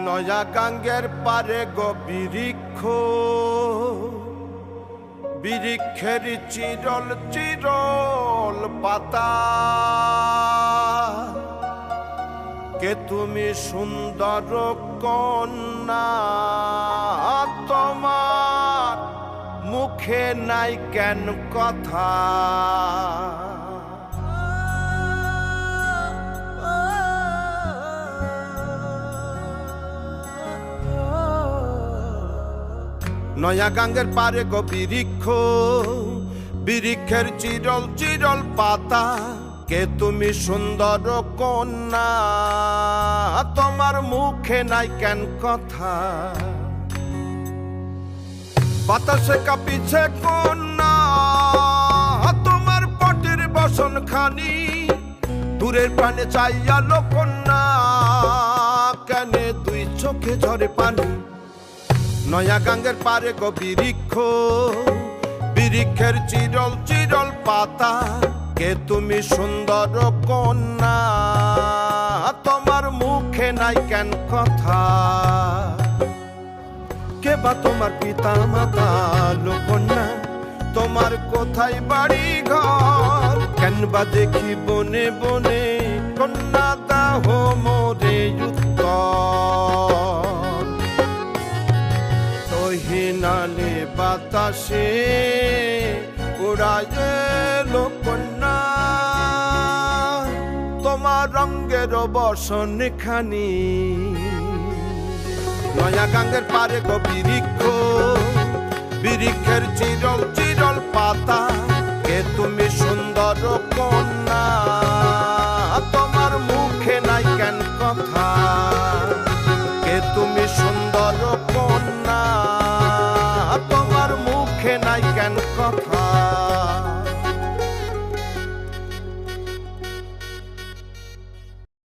নয়া গাঙ্গের পারে গো বৃক্ষ, বৃক্ষের চিরল চিরল পাতা, কে তুমি সুন্দর কন্যা, তোমার মুখে নাই কেন কথা। নয়া গাঙ্গের পারে গো বৃক্ষ, বৃক্ষের চিরল চিরল পাতা, কে তুমি সুন্দর কন্যা, তোমার মুখে নাই কেন কথা। বাতাসে কাঁপিছে কন্যা, তোমার পটের বসন খানি, দূরের প্রাণে চাইয়ালো কন্যা, কেনে দুই চোখে ঝরে পানি। নয়া গাঙ্গের পারে গো বৃক্ষ, বৃক্ষের চিরল চিরল পাতা, কে তুমি সুন্দর কন্যা, তোমার মুখে নাই কেন কথা। কে বা তোমার পিতা মাতা কন্যা, তোমার কোথায় বাড়ি ঘর, কেন বা দেখি বনে বনে কন্যা দাহ মোরে উত্তর। তহিনালে বাতাসে উড়ায় এলো কন্যা, তোমার রঙের বসন খানি। নয়া গাঙ্গের পারে গো বৃক্ষ, বৃক্ষের চিরল চিরল পাতা, কে তুমি সুন্দর কন্যা,